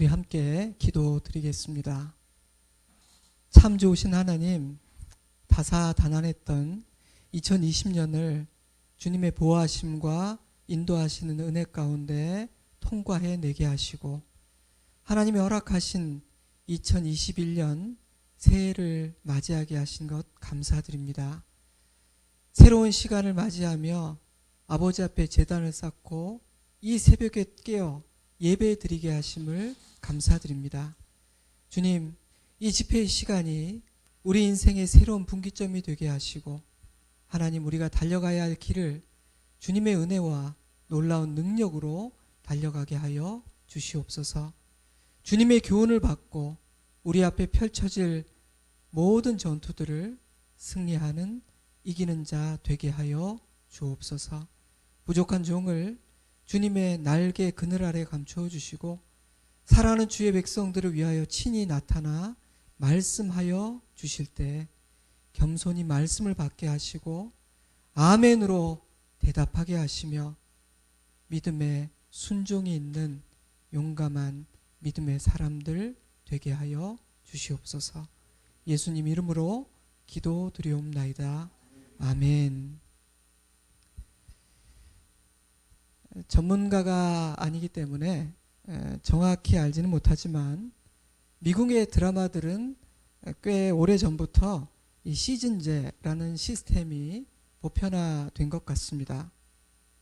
우리 함께 기도드리겠습니다. 참 좋으신 하나님, 다사다난했던 2020년을 주님의 보호하심과 인도하시는 은혜 가운데 통과해내게 하시고, 하나님이 허락하신 2021년 새해를 맞이하게 하신 것 감사드립니다. 새로운 시간을 맞이하며 아버지 앞에 제단을 쌓고 이 새벽에 깨어 예배 드리게 하심을 감사드립니다. 주님, 이 집회의 시간이 우리 인생의 새로운 분기점이 되게 하시고, 하나님, 우리가 달려가야 할 길을 주님의 은혜와 놀라운 능력으로 달려가게 하여 주시옵소서. 주님의 교훈을 받고 우리 앞에 펼쳐질 모든 전투들을 승리하는 이기는 자 되게 하여 주옵소서. 부족한 종을 주님의 날개 그늘 아래 감추어 주시고, 사랑하는 주의 백성들을 위하여 친히 나타나 말씀하여 주실 때 겸손히 말씀을 받게 하시고 아멘으로 대답하게 하시며 믿음의 순종이 있는 용감한 믿음의 사람들 되게 하여 주시옵소서. 예수님 이름으로 기도드리옵나이다. 아멘. 전문가가 아니기 때문에 정확히 알지는 못하지만 미국의 드라마들은 꽤 오래전부터 이 시즌제라는 시스템이 보편화된 것 같습니다.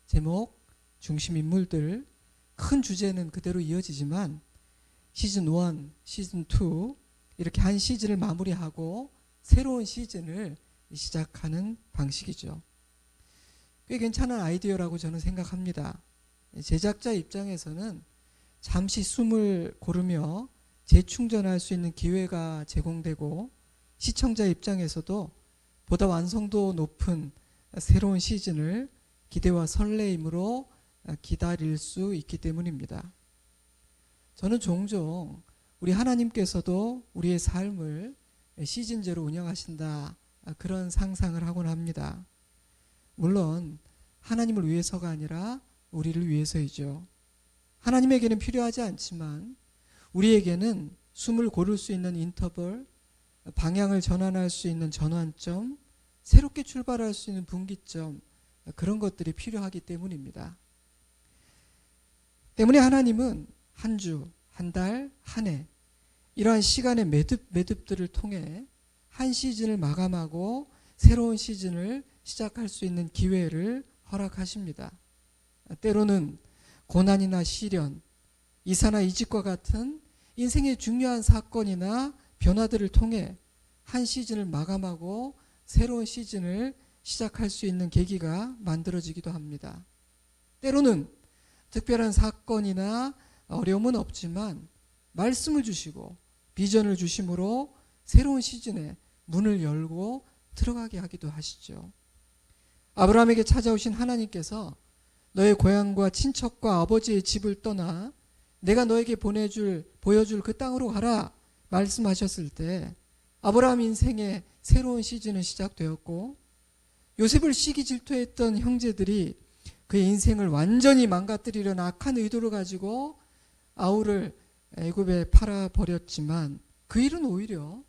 제목, 중심 인물들, 큰 주제는 그대로 이어지지만 시즌 1, 시즌 2 이렇게 한 시즌을 마무리하고 새로운 시즌을 시작하는 방식이죠. 꽤 괜찮은 아이디어라고 저는 생각합니다. 제작자 입장에서는 잠시 숨을 고르며 재충전할 수 있는 기회가 제공되고, 시청자 입장에서도 보다 완성도 높은 새로운 시즌을 기대와 설레임으로 기다릴 수 있기 때문입니다. 저는 종종 우리 하나님께서도 우리의 삶을 시즌제로 운영하신다, 그런 상상을 하곤 합니다. 물론 하나님을 위해서가 아니라 우리를 위해서이죠. 하나님에게는 필요하지 않지만 우리에게는 숨을 고를 수 있는 인터벌, 방향을 전환할 수 있는 전환점, 새롭게 출발할 수 있는 분기점, 그런 것들이 필요하기 때문입니다. 때문에 하나님은 한 주, 한 달, 한 해 이러한 시간의 매듭들을 통해 한 시즌을 마감하고 새로운 시즌을 시작할 수 있는 기회를 허락하십니다. 때로는 고난이나 시련, 이사나 이직과 같은 인생의 중요한 사건이나 변화들을 통해 한 시즌을 마감하고 새로운 시즌을 시작할 수 있는 계기가 만들어지기도 합니다. 때로는 특별한 사건이나 어려움은 없지만 말씀을 주시고 비전을 주심으로 새로운 시즌에 문을 열고 들어가게 하기도 하시죠. 아브라함에게 찾아오신 하나님께서 너의 고향과 친척과 아버지의 집을 떠나 내가 너에게 보여줄 그 땅으로 가라 말씀하셨을 때 아브라함 인생의 새로운 시즌은 시작되었고, 요셉을 시기 질투했던 형제들이 그의 인생을 완전히 망가뜨리려는 악한 의도를 가지고 아우를 애굽에 팔아버렸지만 그 일은 오히려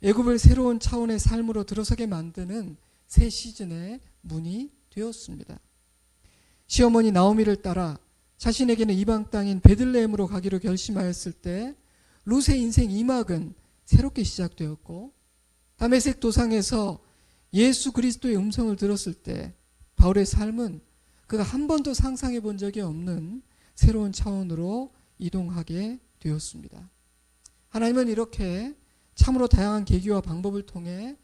애굽을 새로운 차원의 삶으로 들어서게 만드는 새 시즌의 문이 되었습니다. 시어머니 나오미를 따라 자신에게는 이방 땅인 베들레헴으로 가기로 결심하였을 때 룻의 인생 2막은 새롭게 시작되었고, 다메섹 도상에서 예수 그리스도의 음성을 들었을 때 바울의 삶은 그가 한 번도 상상해 본 적이 없는 새로운 차원으로 이동하게 되었습니다. 하나님은 이렇게 참으로 다양한 계기와 방법을 통해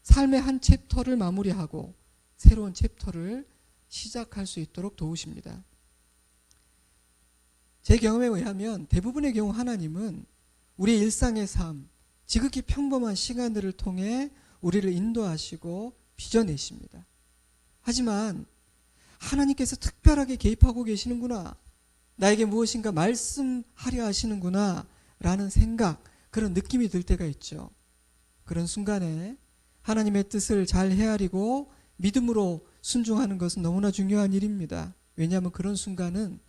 삶의 한 챕터를 마무리하고 새로운 챕터를 시작할 수 있도록 도우십니다. 제 경험에 의하면 대부분의 경우 하나님은 우리의 일상의 삶, 지극히 평범한 시간들을 통해 우리를 인도하시고 빚어내십니다. 하지만 하나님께서 특별하게 개입하고 계시는구나, 나에게 무엇인가 말씀하려 하시는구나 라는 생각, 그런 느낌이 들 때가 있죠. 그런 순간에 하나님의 뜻을 잘 헤아리고 믿음으로 순종하는 것은 너무나 중요한 일입니다. 왜냐하면 그런 순간은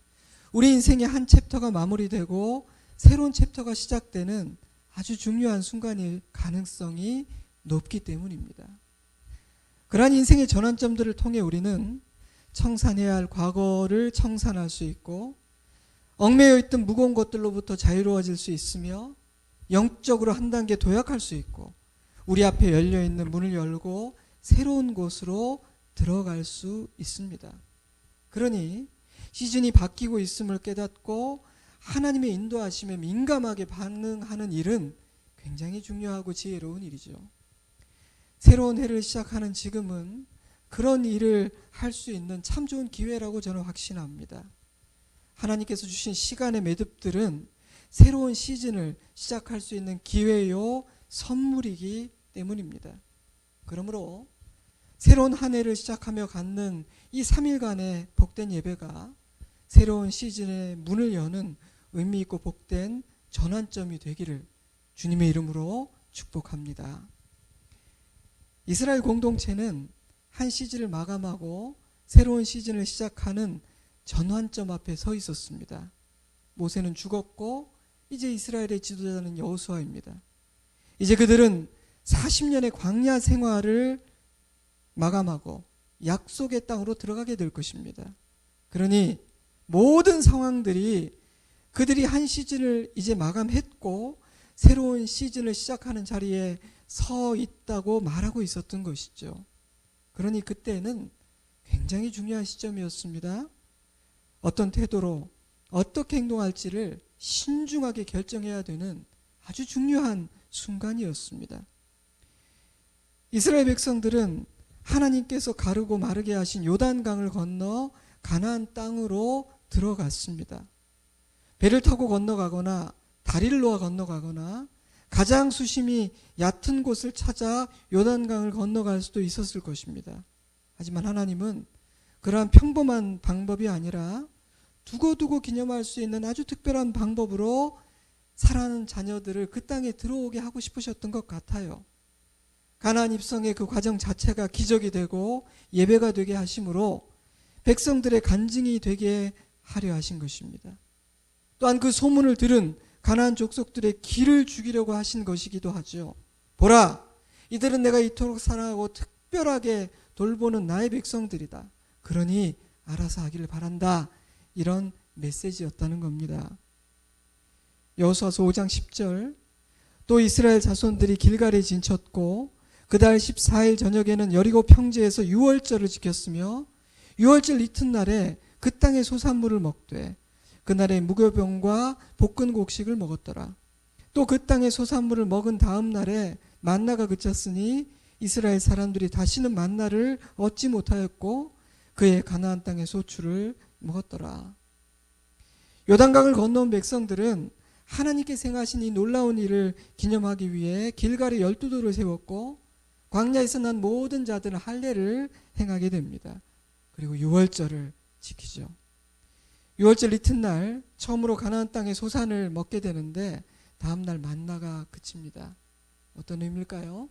우리 인생의 한 챕터가 마무리되고 새로운 챕터가 시작되는 아주 중요한 순간일 가능성이 높기 때문입니다. 그러한 인생의 전환점들을 통해 우리는 청산해야 할 과거를 청산할 수 있고, 얽매여 있던 무거운 것들로부터 자유로워질 수 있으며, 영적으로 한 단계 도약할 수 있고, 우리 앞에 열려있는 문을 열고 새로운 곳으로 들어갈 수 있습니다. 그러니 시즌이 바뀌고 있음을 깨닫고 하나님의 인도하심에 민감하게 반응하는 일은 굉장히 중요하고 지혜로운 일이죠. 새로운 해를 시작하는 지금은 그런 일을 할 수 있는 참 좋은 기회라고 저는 확신합니다. 하나님께서 주신 시간의 매듭들은 새로운 시즌을 시작할 수 있는 기회요 선물이기 때문입니다. 그러므로 새로운 한 해를 시작하며 갖는 이 3일간의 복된 예배가 새로운 시즌의 문을 여는 의미 있고 복된 전환점이 되기를 주님의 이름으로 축복합니다. 이스라엘 공동체는 한 시즌을 마감하고 새로운 시즌을 시작하는 전환점 앞에 서 있었습니다. 모세는 죽었고 이제 이스라엘의 지도자는 여호수아입니다. 이제 그들은 40년의 광야 생활을 마감하고 약속의 땅으로 들어가게 될 것입니다. 그러니 모든 상황들이 그들이 한 시즌을 이제 마감했고 새로운 시즌을 시작하는 자리에 서 있다고 말하고 있었던 것이죠. 그러니 그때는 굉장히 중요한 시점이었습니다. 어떤 태도로 어떻게 행동할지를 신중하게 결정해야 되는 아주 중요한 순간이었습니다. 이스라엘 백성들은 하나님께서 가르고 마르게 하신 요단강을 건너 가나안 땅으로 들어갔습니다. 배를 타고 건너가거나 다리를 놓아 건너가거나 가장 수심이 얕은 곳을 찾아 요단강을 건너갈 수도 있었을 것입니다. 하지만 하나님은 그러한 평범한 방법이 아니라 두고두고 기념할 수 있는 아주 특별한 방법으로 사랑하는 자녀들을 그 땅에 들어오게 하고 싶으셨던 것 같아요. 가나안 입성의 그 과정 자체가 기적이 되고 예배가 되게 하심으로 백성들의 간증이 되게 하려 하신 것입니다. 또한 그 소문을 들은 가나안 족속들의 기를 죽이려고 하신 것이기도 하죠. 보라, 이들은 내가 이토록 사랑하고 특별하게 돌보는 나의 백성들이다. 그러니 알아서 하기를 바란다. 이런 메시지였다는 겁니다. 여호수아서 5장 10절, 또 이스라엘 자손들이 길갈에 진쳤고 그달 14일 저녁에는 여리고 평지에서 유월절을 지켰으며 유월절 이튿날에 그 땅의 소산물을 먹되 그날에 무교병과 볶은 곡식을 먹었더라. 또 그 땅의 소산물을 먹은 다음 날에 만나가 그쳤으니 이스라엘 사람들이 다시는 만나를 얻지 못하였고 그의 가나안 땅의 소출을 먹었더라. 요단강을 건너온 백성들은 하나님께 행하신 이 놀라운 일을 기념하기 위해 길갈에 12돌을 세웠고 광야에서 난 모든 자들은 할례를 행하게 됩니다. 그리고 유월절을 지키죠. 유월절 이튿날 처음으로 가나안 땅의 소산을 먹게 되는데 다음날 만나가 그칩니다. 어떤 의미일까요?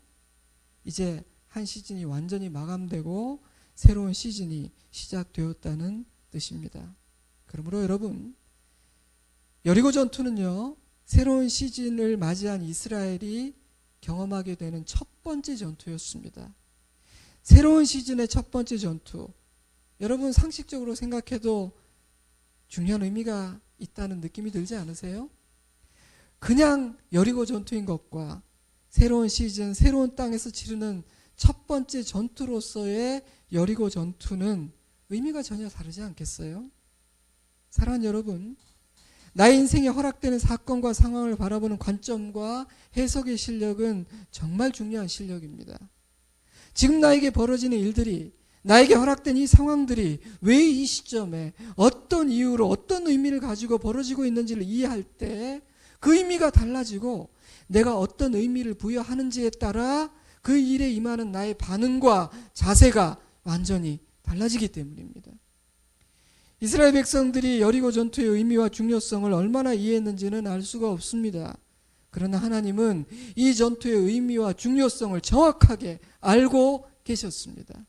이제 한 시즌이 완전히 마감되고 새로운 시즌이 시작되었다는 뜻입니다. 그러므로 여러분, 여리고 전투는요, 새로운 시즌을 맞이한 이스라엘이 경험하게 되는 첫 번째 전투였습니다. 새로운 시즌의 첫 번째 전투, 여러분 상식적으로 생각해도 중요한 의미가 있다는 느낌이 들지 않으세요? 그냥 여리고 전투인 것과 새로운 시즌, 새로운 땅에서 치르는 첫 번째 전투로서의 여리고 전투는 의미가 전혀 다르지 않겠어요? 사랑하는 여러분, 나의 인생에 허락되는 사건과 상황을 바라보는 관점과 해석의 실력은 정말 중요한 실력입니다. 지금 나에게 벌어지는 일들이, 나에게 허락된 이 상황들이 왜 이 시점에 어떤 이유로 어떤 의미를 가지고 벌어지고 있는지를 이해할 때 그 의미가 달라지고 내가 어떤 의미를 부여하는지에 따라 그 일에 임하는 나의 반응과 자세가 완전히 달라지기 때문입니다. 이스라엘 백성들이 여리고 전투의 의미와 중요성을 얼마나 이해했는지는 알 수가 없습니다. 그러나 하나님은 이 전투의 의미와 중요성을 정확하게 알고 계셨습니다.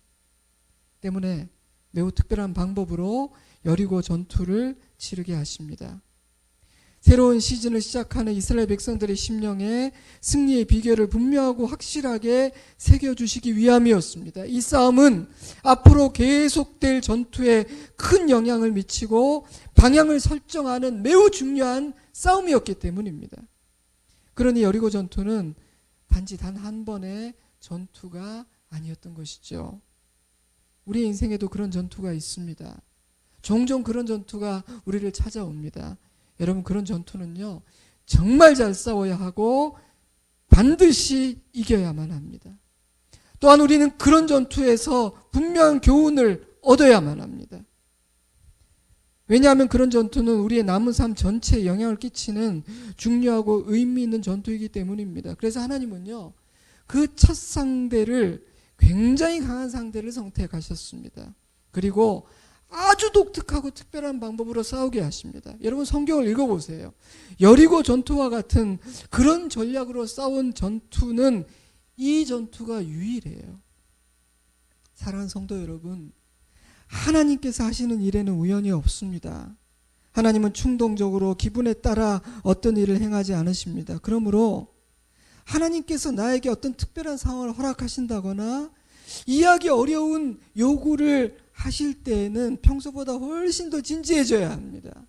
때문에 매우 특별한 방법으로 여리고 전투를 치르게 하십니다. 새로운 시즌을 시작하는 이스라엘 백성들의 심령에 승리의 비결을 분명하고 확실하게 새겨주시기 위함이었습니다. 이 싸움은 앞으로 계속될 전투에 큰 영향을 미치고 방향을 설정하는 매우 중요한 싸움이었기 때문입니다. 그러니 여리고 전투는 단지 단 한 번의 전투가 아니었던 것이죠. 우리 인생에도 그런 전투가 있습니다. 종종 그런 전투가 우리를 찾아옵니다. 여러분, 그런 전투는요, 정말 잘 싸워야 하고 반드시 이겨야만 합니다. 또한 우리는 그런 전투에서 분명한 교훈을 얻어야만 합니다. 왜냐하면 그런 전투는 우리의 남은 삶 전체에 영향을 끼치는 중요하고 의미 있는 전투이기 때문입니다. 그래서 하나님은요, 그 첫 상대를, 굉장히 강한 상대를 선택하셨습니다. 그리고 아주 독특하고 특별한 방법으로 싸우게 하십니다. 여러분, 성경을 읽어보세요. 여리고 전투와 같은 그런 전략으로 싸운 전투는 이 전투가 유일해요. 사랑하는 성도 여러분, 하나님께서 하시는 일에는 우연이 없습니다. 하나님은 충동적으로 기분에 따라 어떤 일을 행하지 않으십니다. 그러므로 하나님께서 나에게 어떤 특별한 상황을 허락하신다거나 이해하기 어려운 요구를 하실 때에는 평소보다 훨씬 더 진지해져야 합니다.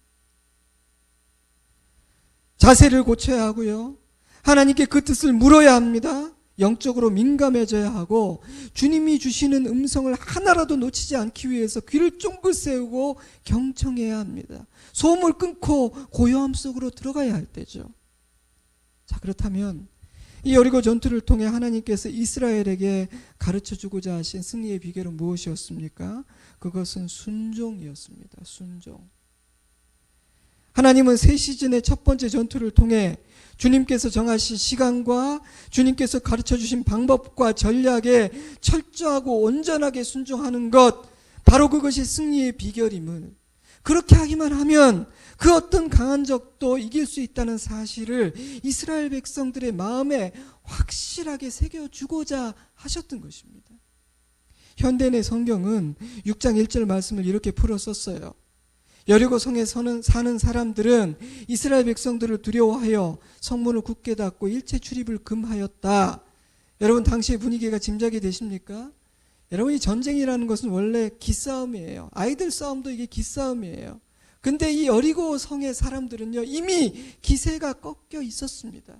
자세를 고쳐야 하고요. 하나님께 그 뜻을 물어야 합니다. 영적으로 민감해져야 하고 주님이 주시는 음성을 하나라도 놓치지 않기 위해서 귀를 쫑긋 세우고 경청해야 합니다. 소음을 끊고 고요함 속으로 들어가야 할 때죠. 자, 그렇다면 이 여리고 전투를 통해 하나님께서 이스라엘에게 가르쳐주고자 하신 승리의 비결은 무엇이었습니까? 그것은 순종이었습니다. 순종. 하나님은 새 시즌의 첫 번째 전투를 통해 주님께서 정하신 시간과 주님께서 가르쳐주신 방법과 전략에 철저하고 온전하게 순종하는 것, 바로 그것이 승리의 비결임을, 그렇게 하기만 하면 그 어떤 강한 적도 이길 수 있다는 사실을 이스라엘 백성들의 마음에 확실하게 새겨주고자 하셨던 것입니다. 현대의 성경은 6장 1절 말씀을 이렇게 풀어 썼어요. 여리고 성에 사는 사람들은 이스라엘 백성들을 두려워하여 성문을 굳게 닫고 일체 출입을 금하였다. 여러분, 당시의 분위기가 짐작이 되십니까? 여러분, 이 전쟁이라는 것은 원래 기싸움이에요. 아이들 싸움도 이게 기싸움이에요. 근데 이 여리고 성의 사람들은요, 이미 기세가 꺾여 있었습니다.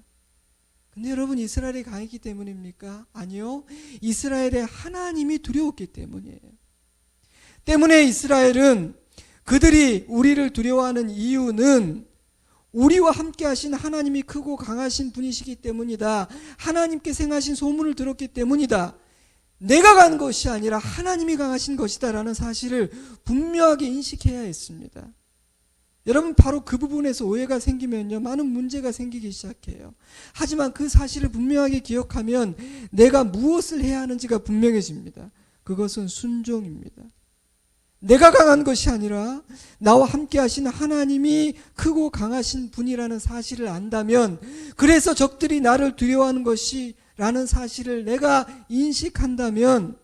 근데 여러분, 이스라엘이 강했기 때문입니까? 아니요. 이스라엘의 하나님이 두려웠기 때문이에요. 때문에 이스라엘은, 그들이 우리를 두려워하는 이유는 우리와 함께 하신 하나님이 크고 강하신 분이시기 때문이다. 하나님께 행하신 소문을 들었기 때문이다. 내가 간 것이 아니라 하나님이 강하신 것이다라는 사실을 분명하게 인식해야 했습니다. 여러분, 바로 그 부분에서 오해가 생기면요, 많은 문제가 생기기 시작해요. 하지만 그 사실을 분명하게 기억하면 내가 무엇을 해야 하는지가 분명해집니다. 그것은 순종입니다. 내가 강한 것이 아니라 나와 함께 하신 하나님이 크고 강하신 분이라는 사실을 안다면, 그래서 적들이 나를 두려워하는 것이라는 사실을 내가 인식한다면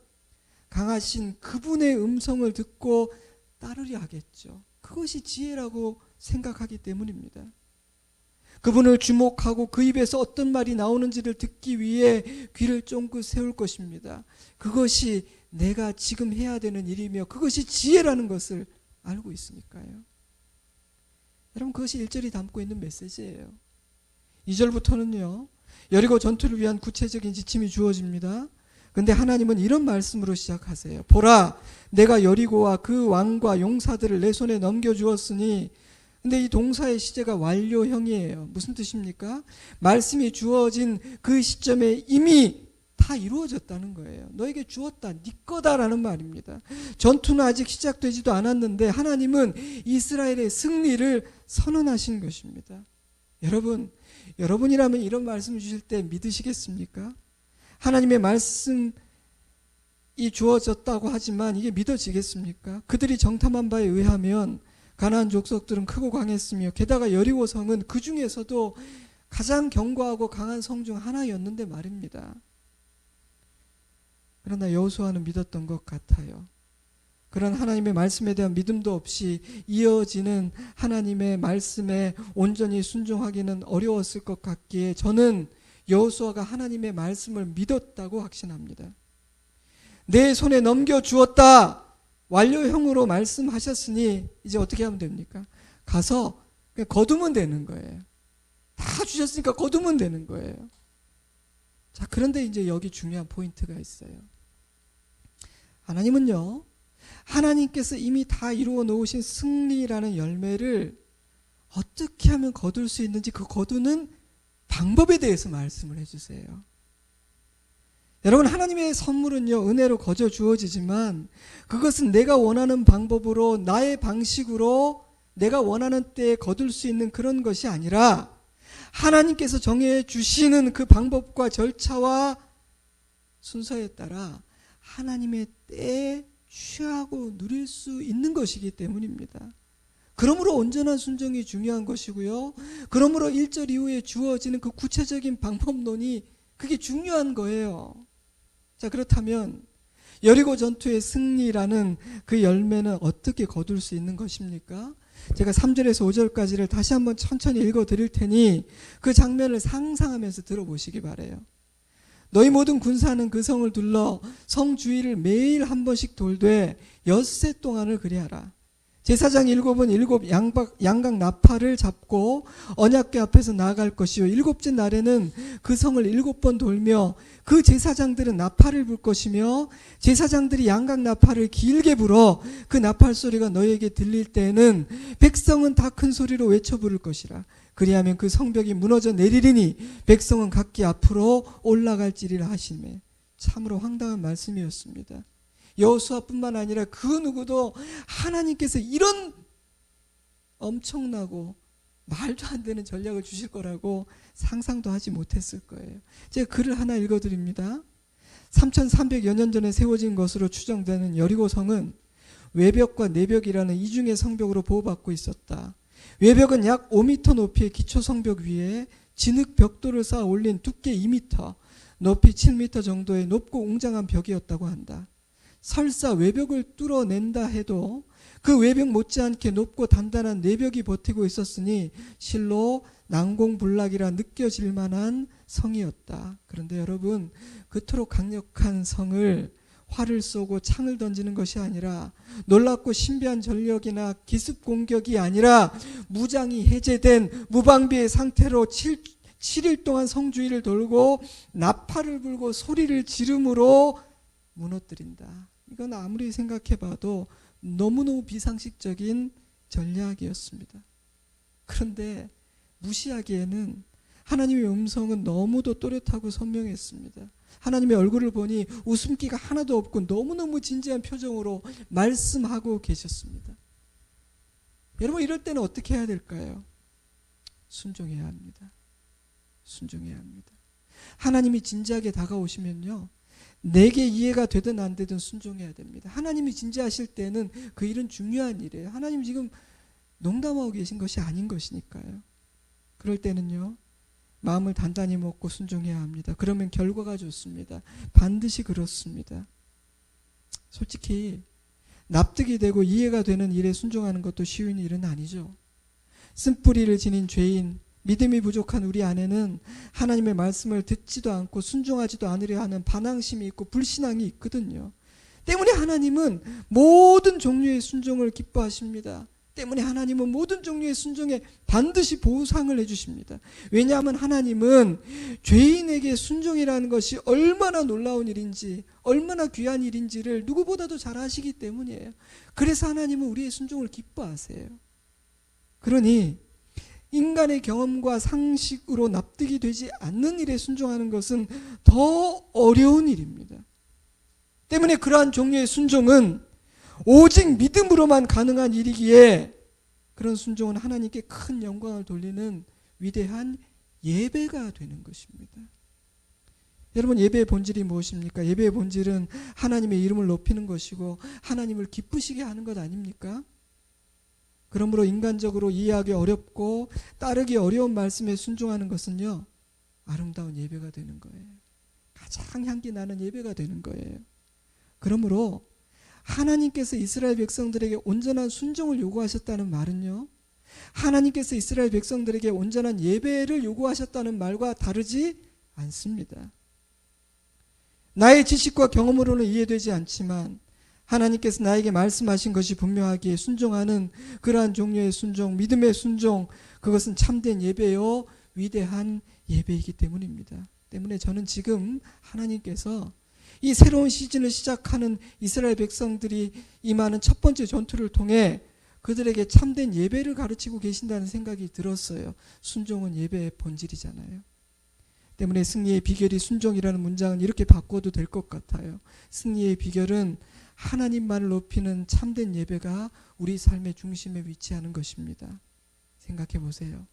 강하신 그분의 음성을 듣고 따르려 하겠죠. 그것이 지혜라고 생각하기 때문입니다. 그분을 주목하고 그 입에서 어떤 말이 나오는지를 듣기 위해 귀를 쫑긋 세울 것입니다. 그것이 내가 지금 해야 되는 일이며 그것이 지혜라는 것을 알고 있으니까요. 여러분, 그것이 1절이 담고 있는 메시지예요. 2절부터는요, 여리고 전투를 위한 구체적인 지침이 주어집니다. 근데 하나님은 이런 말씀으로 시작하세요. 보라, 내가 여리고와 그 왕과 용사들을 내 손에 넘겨주었으니. 근데 이 동사의 시제가 완료형이에요. 무슨 뜻입니까? 말씀이 주어진 그 시점에 이미 다 이루어졌다는 거예요. 너에게 주었다, 네 거다라는 말입니다. 전투는 아직 시작되지도 않았는데 하나님은 이스라엘의 승리를 선언하신 것입니다. 여러분이라면 이런 말씀을 주실 때 믿으시겠습니까? 하나님의 말씀이 주어졌다고 하지만 이게 믿어지겠습니까? 그들이 정탐한 바에 의하면 가나안 족속들은 크고 강했으며 게다가 여리고 성은 그 중에서도 가장 견고하고 강한 성 중 하나였는데 말입니다. 그러나 여호수아는 믿었던 것 같아요. 그런 하나님의 말씀에 대한 믿음도 없이 이어지는 하나님의 말씀에 온전히 순종하기는 어려웠을 것 같기에 저는 여호수아가 하나님의 말씀을 믿었다고 확신합니다. 내 손에 넘겨주었다, 완료형으로 말씀하셨으니 이제 어떻게 하면 됩니까? 가서 그냥 거두면 되는 거예요. 다 주셨으니까 거두면 되는 거예요. 자, 그런데 이제 여기 중요한 포인트가 있어요. 하나님은요, 하나님께서 이미 다 이루어 놓으신 승리라는 열매를 어떻게 하면 거둘 수 있는지 그 거두는 방법에 대해서 말씀을 해주세요. 여러분, 하나님의 선물은요, 은혜로 거저 주어지지만 그것은 내가 원하는 방법으로, 나의 방식으로 내가 원하는 때에 거둘 수 있는 그런 것이 아니라 하나님께서 정해 주시는 그 방법과 절차와 순서에 따라 하나님의 때에 취하고 누릴 수 있는 것이기 때문입니다. 그러므로 온전한 순종이 중요한 것이고요. 그러므로 1절 이후에 주어지는 그 구체적인 방법론이 그게 중요한 거예요. 자, 그렇다면 여리고 전투의 승리라는 그 열매는 어떻게 거둘 수 있는 것입니까? 제가 3절에서 5절까지를 다시 한번 천천히 읽어 드릴 테니 그 장면을 상상하면서 들어보시기 바래요. 너희 모든 군사는 그 성을 둘러 성 주위를 매일 한 번씩 돌되 엿새 동안을 그리하라. 제사장 7은 7 양각 나팔을 잡고 언약궤 앞에서 나아갈 것이요 7째 날에는 그 성을 7번 돌며 그 제사장들은 나팔을 불 것이며 제사장들이 양각 나팔을 길게 불어 그 나팔 소리가 너희에게 들릴 때에는 백성은 다 큰 소리로 외쳐 부를 것이라. 그리하면 그 성벽이 무너져 내리리니 백성은 각기 앞으로 올라갈지리라 하시매. 참으로 황당한 말씀이었습니다. 여호수아뿐만 아니라 그 누구도 하나님께서 이런 엄청나고 말도 안 되는 전략을 주실 거라고 상상도 하지 못했을 거예요. 제가 글을 하나 읽어드립니다. 3300여 년 전에 세워진 것으로 추정되는 여리고성은 외벽과 내벽이라는 이중의 성벽으로 보호받고 있었다. 외벽은 약 5m 높이의 기초 성벽 위에 진흙 벽돌을 쌓아 올린 두께 2m, 높이 7m 정도의 높고 웅장한 벽이었다고 한다. 설사 외벽을 뚫어낸다 해도 그 외벽 못지않게 높고 단단한 내벽이 버티고 있었으니 실로 난공불락이라 느껴질 만한 성이었다. 그런데 여러분, 그토록 강력한 성을 활을 쏘고 창을 던지는 것이 아니라 놀랍고 신비한 전력이나 기습 공격이 아니라 무장이 해제된 무방비의 상태로 7일 동안 성주위를 돌고 나팔을 불고 소리를 지름으로 무너뜨린다. 이건 아무리 생각해봐도 너무너무 비상식적인 전략이었습니다. 그런데 무시하기에는 하나님의 음성은 너무도 또렷하고 선명했습니다. 하나님의 얼굴을 보니 웃음기가 하나도 없고 너무너무 진지한 표정으로 말씀하고 계셨습니다. 여러분, 이럴 때는 어떻게 해야 될까요? 순종해야 합니다. 순종해야 합니다. 하나님이 진지하게 다가오시면요, 내게 이해가 되든 안 되든 순종해야 됩니다. 하나님이 진지하실 때는 그 일은 중요한 일이에요. 하나님 지금 농담하고 계신 것이 아닌 것이니까요. 그럴 때는요, 마음을 단단히 먹고 순종해야 합니다. 그러면 결과가 좋습니다. 반드시 그렇습니다. 솔직히 납득이 되고 이해가 되는 일에 순종하는 것도 쉬운 일은 아니죠. 쓴뿌리를 지닌 죄인, 믿음이 부족한 우리 안에는 하나님의 말씀을 듣지도 않고 순종하지도 않으려 하는 반항심이 있고 불신앙이 있거든요. 때문에 하나님은 모든 종류의 순종을 기뻐하십니다. 때문에 하나님은 모든 종류의 순종에 반드시 보상을 해주십니다. 왜냐하면 하나님은 죄인에게 순종이라는 것이 얼마나 놀라운 일인지, 얼마나 귀한 일인지를 누구보다도 잘 아시기 때문이에요. 그래서 하나님은 우리의 순종을 기뻐하세요. 그러니 인간의 경험과 상식으로 납득이 되지 않는 일에 순종하는 것은 더 어려운 일입니다. 때문에 그러한 종류의 순종은 오직 믿음으로만 가능한 일이기에 그런 순종은 하나님께 큰 영광을 돌리는 위대한 예배가 되는 것입니다. 여러분, 예배의 본질이 무엇입니까? 예배의 본질은 하나님의 이름을 높이는 것이고 하나님을 기쁘시게 하는 것 아닙니까? 그러므로 인간적으로 이해하기 어렵고 따르기 어려운 말씀에 순종하는 것은요, 아름다운 예배가 되는 거예요. 가장 향기 나는 예배가 되는 거예요. 그러므로 하나님께서 이스라엘 백성들에게 온전한 순종을 요구하셨다는 말은요, 하나님께서 이스라엘 백성들에게 온전한 예배를 요구하셨다는 말과 다르지 않습니다. 나의 지식과 경험으로는 이해되지 않지만 하나님께서 나에게 말씀하신 것이 분명하기에 순종하는 그러한 종류의 순종, 믿음의 순종, 그것은 참된 예배요 위대한 예배이기 때문입니다. 때문에 저는 지금 하나님께서 이 새로운 시즌을 시작하는 이스라엘 백성들이 임하는 첫 번째 전투를 통해 그들에게 참된 예배를 가르치고 계신다는 생각이 들었어요. 순종은 예배의 본질이잖아요. 때문에 승리의 비결이 순종이라는 문장은 이렇게 바꿔도 될 것 같아요. 승리의 비결은 하나님만을 높이는 참된 예배가 우리 삶의 중심에 위치하는 것입니다. 생각해 보세요.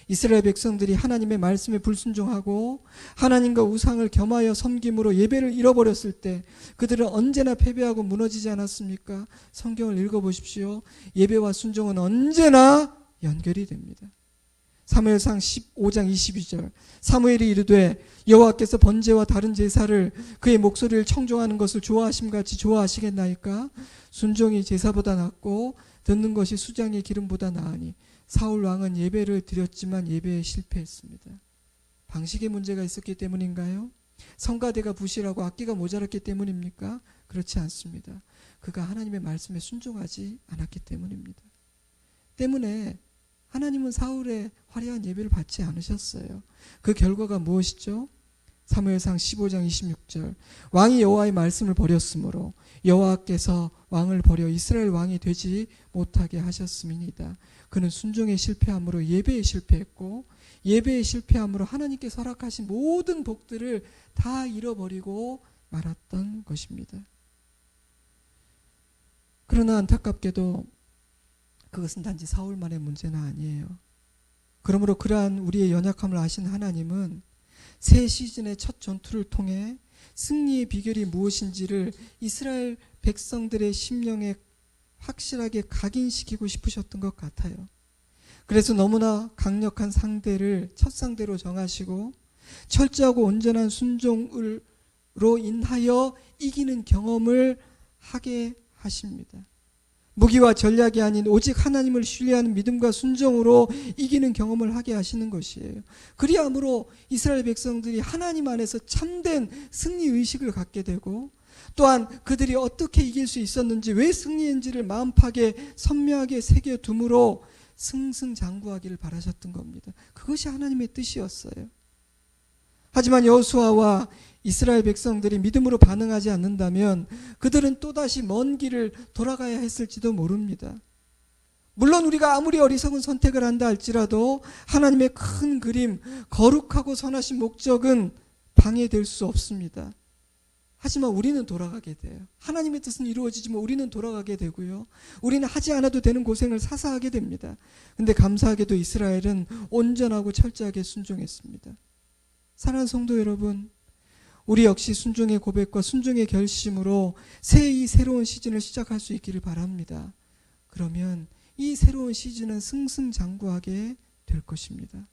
이스라엘 백성들이 하나님의 말씀에 불순종하고 하나님과 우상을 겸하여 섬김으로 예배를 잃어버렸을 때 그들은 언제나 패배하고 무너지지 않았습니까? 성경을 읽어보십시오. 예배와 순종은 언제나 연결이 됩니다. 사무엘상 15장 22절 사무엘이 이르되 여호와께서 번제와 다른 제사를 그의 목소리를 청종하는 것을 좋아하심같이 좋아하시겠나이까? 순종이 제사보다 낫고 듣는 것이 수장의 기름보다 나으니 사울 왕은 예배를 드렸지만 예배에 실패했습니다. 방식에 문제가 있었기 때문인가요? 성가대가 부실하고 악기가 모자랐기 때문입니까? 그렇지 않습니다. 그가 하나님의 말씀에 순종하지 않았기 때문입니다. 때문에 하나님은 사울의 화려한 예배를 받지 않으셨어요. 그 결과가 무엇이죠? 사무엘상 15장 26절 왕이 여호와의 말씀을 버렸으므로 여호와께서 왕을 버려 이스라엘 왕이 되지 못하게 하셨음이니이다. 그는 순종에 실패함으로 예배에 실패했고 예배에 실패함으로 하나님께서 허락하신 모든 복들을 다 잃어버리고 말았던 것입니다. 그러나 안타깝게도 그것은 단지 사울만의 문제는 아니에요. 그러므로 그러한 우리의 연약함을 아신 하나님은 새 시즌의 첫 전투를 통해 승리의 비결이 무엇인지를 이스라엘 백성들의 심령에 확실하게 각인시키고 싶으셨던 것 같아요. 그래서 너무나 강력한 상대를 첫 상대로 정하시고 철저하고 온전한 순종으로 인하여 이기는 경험을 하게 하십니다. 무기와 전략이 아닌 오직 하나님을 신뢰하는 믿음과 순종으로 이기는 경험을 하게 하시는 것이에요. 그리함으로 이스라엘 백성들이 하나님 안에서 참된 승리의식을 갖게 되고 또한 그들이 어떻게 이길 수 있었는지 왜 승리인지를 마음팍에 선명하게 새겨둠으로 승승장구하기를 바라셨던 겁니다. 그것이 하나님의 뜻이었어요. 하지만 여호수아와 이스라엘 백성들이 믿음으로 반응하지 않는다면 그들은 또다시 먼 길을 돌아가야 했을지도 모릅니다. 물론 우리가 아무리 어리석은 선택을 한다 할지라도 하나님의 큰 그림, 거룩하고 선하신 목적은 방해될 수 없습니다. 하지만 우리는 돌아가게 돼요. 하나님의 뜻은 이루어지지만 우리는 돌아가게 되고요. 우리는 하지 않아도 되는 고생을 사사 하게 됩니다. 근데 감사하게도 이스라엘은 온전하고 철저하게 순종했습니다. 사랑하는 성도 여러분, 우리 역시 순종의 고백과 순종의 결심으로 새로운 시즌을 시작할 수 있기를 바랍니다. 그러면 이 새로운 시즌은 승승장구하게 될 것입니다.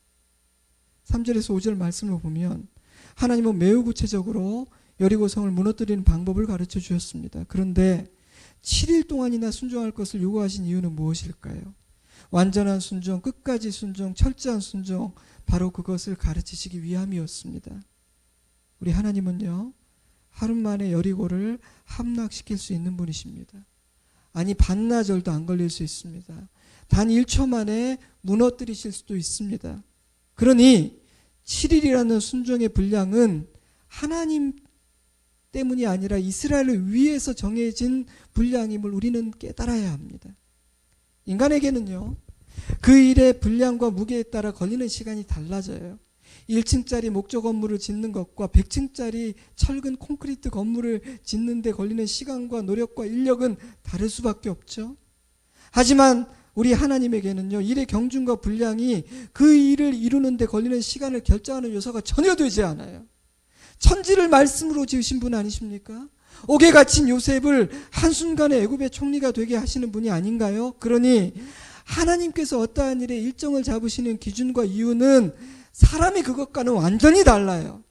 3절에서 5절 말씀을 보면 하나님은 매우 구체적으로 여리고성을 무너뜨리는 방법을 가르쳐 주셨습니다. 그런데 7일 동안이나 순종할 것을 요구하신 이유는 무엇일까요? 완전한 순종, 끝까지 순종, 철저한 순종, 바로 그것을 가르치시기 위함이었습니다. 우리 하나님은요, 하루 만에 여리고를 함락시킬 수 있는 분이십니다. 아니 반나절도 안 걸릴 수 있습니다. 단 1초 만에 무너뜨리실 수도 있습니다. 그러니 7일이라는 순종의 분량은 하나님 때문이 아니라 이스라엘을 위해서 정해진 분량임을 우리는 깨달아야 합니다. 인간에게는요, 그 일의 분량과 무게에 따라 걸리는 시간이 달라져요. 1층짜리 목조 건물을 짓는 것과 100층짜리 철근 콘크리트 건물을 짓는 데 걸리는 시간과 노력과 인력은 다를 수밖에 없죠. 하지만 우리 하나님에게는요, 일의 경중과 분량이 그 일을 이루는 데 걸리는 시간을 결정하는 요소가 전혀 되지 않아요. 천지를 말씀으로 지으신 분 아니십니까? 옥에 갇힌 요셉을 한순간에 애굽의 총리가 되게 하시는 분이 아닌가요? 그러니 하나님께서 어떠한 일에 일정을 잡으시는 기준과 이유는 사람이 그것과는 완전히 달라요.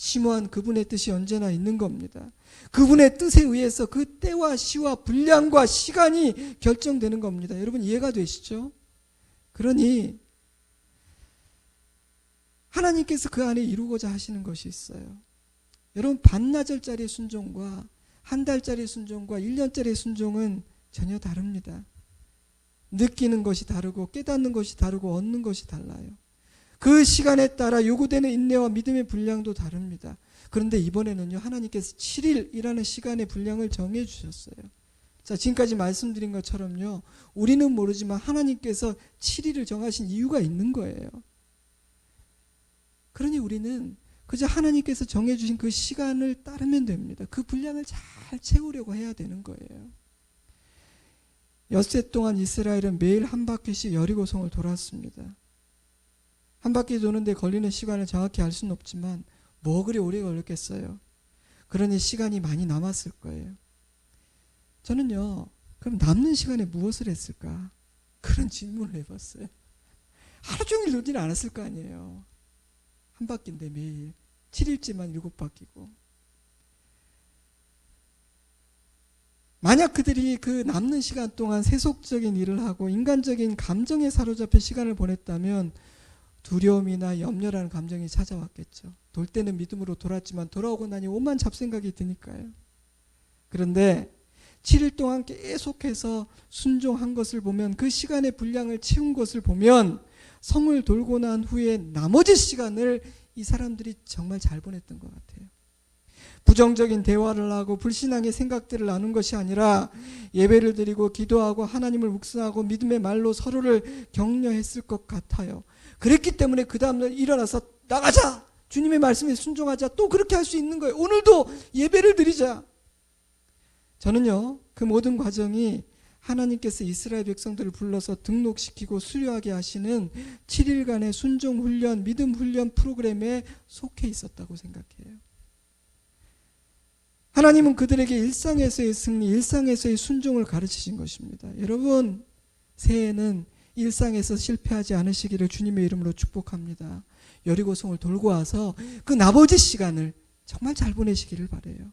심오한 그분의 뜻이 언제나 있는 겁니다. 그분의 뜻에 의해서 그 때와 시와 분량과 시간이 결정되는 겁니다. 여러분 이해가 되시죠? 그러니 하나님께서 그 안에 이루고자 하시는 것이 있어요. 여러분 반나절짜리 순종과 한 달짜리 순종과 1년짜리 순종은 전혀 다릅니다. 느끼는 것이 다르고 깨닫는 것이 다르고 얻는 것이 달라요. 그 시간에 따라 요구되는 인내와 믿음의 분량도 다릅니다. 그런데 이번에는요, 하나님께서 7일이라는 시간의 분량을 정해 주셨어요. 자, 지금까지 말씀드린 것처럼요, 우리는 모르지만 하나님께서 7일을 정하신 이유가 있는 거예요. 그러니 우리는 그저 하나님께서 정해주신 그 시간을 따르면 됩니다. 그 분량을 잘 채우려고 해야 되는 거예요. 엿새 동안 이스라엘은 매일 한 바퀴씩 여리고성을 돌았습니다. 한 바퀴 도는데 걸리는 시간을 정확히 알 수는 없지만 뭐 그리 오래 걸렸겠어요. 그러니 시간이 많이 남았을 거예요. 저는요, 그럼 남는 시간에 무엇을 했을까? 그런 질문을 해봤어요. 하루 종일 놀지는 않았을 거 아니에요. 한 바퀴인데 매일 7일째만 7바퀴고. 만약 그들이 그 남는 시간 동안 세속적인 일을 하고 인간적인 감정에 사로잡혀 시간을 보냈다면 두려움이나 염려라는 감정이 찾아왔겠죠. 돌 때는 믿음으로 돌았지만 돌아오고 나니 오만 잡생각이 드니까요. 그런데 7일 동안 계속해서 순종한 것을 보면, 그 시간의 분량을 채운 것을 보면 성을 돌고 난 후에 나머지 시간을 이 사람들이 정말 잘 보냈던 것 같아요. 부정적인 대화를 하고 불신앙의 생각들을 나눈 것이 아니라 예배를 드리고 기도하고 하나님을 묵상하고 믿음의 말로 서로를 격려했을 것 같아요. 그랬기 때문에 그 다음날 일어나서 나가자! 주님의 말씀에 순종하자! 또 그렇게 할 수 있는 거예요. 오늘도 예배를 드리자! 저는요, 그 모든 과정이 하나님께서 이스라엘 백성들을 불러서 등록시키고 수료하게 하시는 7일간의 순종훈련, 믿음훈련 프로그램에 속해 있었다고 생각해요. 하나님은 그들에게 일상에서의 승리, 일상에서의 순종을 가르치신 것입니다. 여러분, 새해에는 일상에서 실패하지 않으시기를 주님의 이름으로 축복합니다. 여리고성을 돌고 와서 그 나머지 시간을 정말 잘 보내시기를 바라요.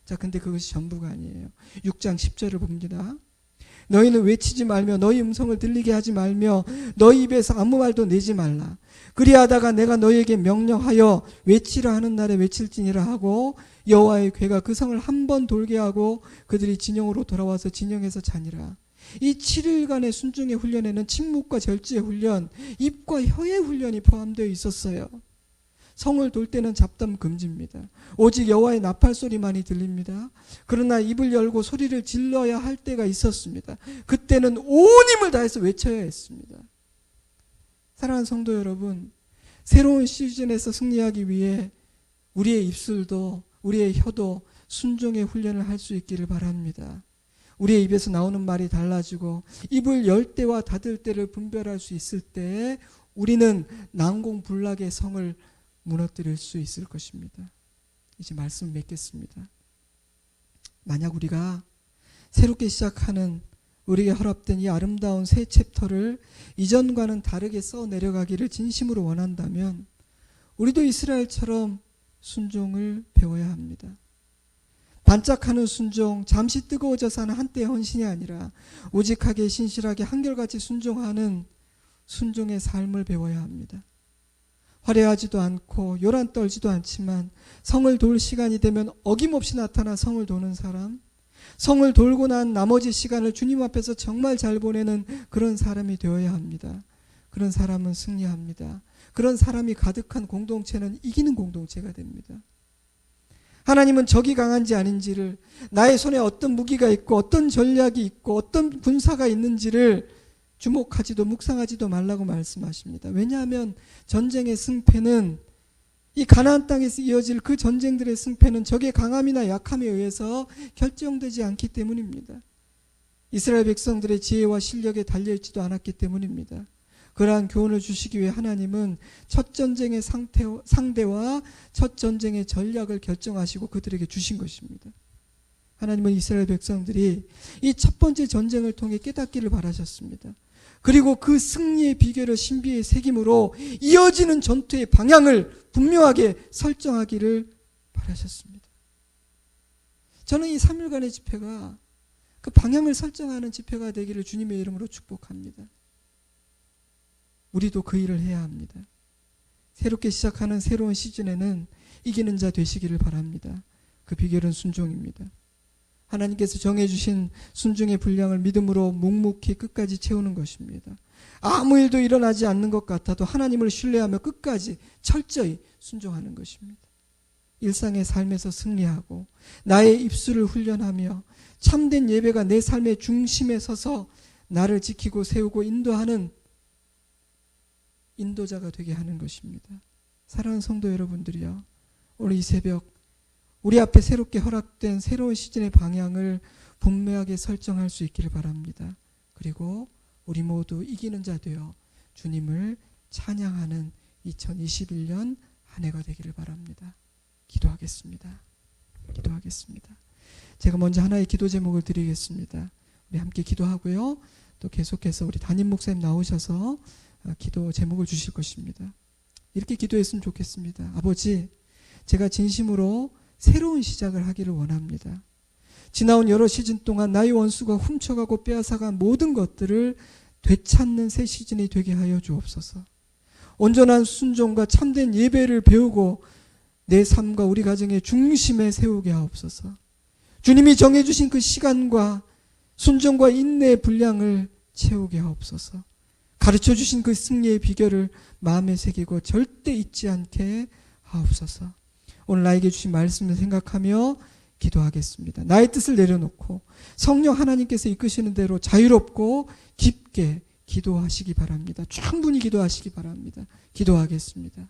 자, 근데 그것이 전부가 아니에요. 6장 10절을 봅니다. 너희는 외치지 말며 너희 음성을 들리게 하지 말며 너희 입에서 아무 말도 내지 말라. 그리하다가 내가 너희에게 명령하여 외치라 하는 날에 외칠지니라 하고 여호와의 괴가 그 성을 한 번 돌게 하고 그들이 진영으로 돌아와서 진영에서 자니라. 이 7일간의 순종의 훈련에는 침묵과 절제의 훈련, 입과 혀의 훈련이 포함되어 있었어요. 성을 돌 때는 잡담 금지입니다. 오직 여호와의 나팔 소리만이 들립니다. 그러나 입을 열고 소리를 질러야 할 때가 있었습니다. 그때는 온 힘을 다해서 외쳐야 했습니다. 사랑하는 성도 여러분, 새로운 시즌에서 승리하기 위해 우리의 입술도 우리의 혀도 순종의 훈련을 할 수 있기를 바랍니다. 우리의 입에서 나오는 말이 달라지고 입을 열 때와 닫을 때를 분별할 수 있을 때 우리는 난공불락의 성을 무너뜨릴 수 있을 것입니다. 이제 말씀 맺겠습니다. 만약 우리가 새롭게 시작하는 우리에게 허락된 이 아름다운 새 챕터를 이전과는 다르게 써내려가기를 진심으로 원한다면 우리도 이스라엘처럼 순종을 배워야 합니다. 반짝하는 순종, 잠시 뜨거워져서 하는 한때의 헌신이 아니라 오직하게 신실하게 한결같이 순종하는 순종의 삶을 배워야 합니다. 화려하지도 않고 요란 떨지도 않지만 성을 돌 시간이 되면 어김없이 나타나 성을 도는 사람, 성을 돌고 난 나머지 시간을 주님 앞에서 정말 잘 보내는 그런 사람이 되어야 합니다. 그런 사람은 승리합니다. 그런 사람이 가득한 공동체는 이기는 공동체가 됩니다. 하나님은 적이 강한지 아닌지를, 나의 손에 어떤 무기가 있고 어떤 전략이 있고 어떤 군사가 있는지를 주목하지도 묵상하지도 말라고 말씀하십니다. 왜냐하면 전쟁의 승패는, 이 가나안 땅에서 이어질 그 전쟁들의 승패는 적의 강함이나 약함에 의해서 결정되지 않기 때문입니다. 이스라엘 백성들의 지혜와 실력에 달려있지도 않았기 때문입니다. 그러한 교훈을 주시기 위해 하나님은 첫 전쟁의 상대와 첫 전쟁의 전략을 결정하시고 그들에게 주신 것입니다. 하나님은 이스라엘 백성들이 이 첫 번째 전쟁을 통해 깨닫기를 바라셨습니다. 그리고 그 승리의 비결을 신비에 새김으로 이어지는 전투의 방향을 분명하게 설정하기를 바라셨습니다. 저는 이 3일간의 집회가 그 방향을 설정하는 집회가 되기를 주님의 이름으로 축복합니다. 우리도 그 일을 해야 합니다. 새롭게 시작하는 새로운 시즌에는 이기는 자 되시기를 바랍니다. 그 비결은 순종입니다. 하나님께서 정해주신 순종의 분량을 믿음으로 묵묵히 끝까지 채우는 것입니다. 아무 일도 일어나지 않는 것 같아도 하나님을 신뢰하며 끝까지 철저히 순종하는 것입니다. 일상의 삶에서 승리하고 나의 입술을 훈련하며 참된 예배가 내 삶의 중심에 서서 나를 지키고 세우고 인도하는 인도자가 되게 하는 것입니다. 사랑하는 성도 여러분들이요, 오늘 이 새벽 우리 앞에 새롭게 허락된 새로운 시즌의 방향을 분명하게 설정할 수 있기를 바랍니다. 그리고 우리 모두 이기는 자 되어 주님을 찬양하는 2021년 한 해가 되기를 바랍니다. 기도하겠습니다. 제가 먼저 하나의 기도 제목을 드리겠습니다. 우리 함께 기도하고요. 또 계속해서 우리 담임 목사님 나오셔서 기도 제목을 주실 것입니다. 이렇게 기도했으면 좋겠습니다. 아버지, 제가 진심으로 새로운 시작을 하기를 원합니다. 지나온 여러 시즌 동안 나의 원수가 훔쳐가고 빼앗아간 모든 것들을 되찾는 새 시즌이 되게 하여 주옵소서. 온전한 순종과 참된 예배를 배우고 내 삶과 우리 가정의 중심에 세우게 하옵소서. 주님이 정해주신 그 시간과 순종과 인내의 분량을 채우게 하옵소서. 가르쳐주신 그 승리의 비결을 마음에 새기고 절대 잊지 않게 하옵소서. 오늘 나에게 주신 말씀을 생각하며 기도하겠습니다. 나의 뜻을 내려놓고 성령 하나님께서 이끄시는 대로 자유롭고 깊게 기도하시기 바랍니다. 충분히 기도하시기 바랍니다. 기도하겠습니다.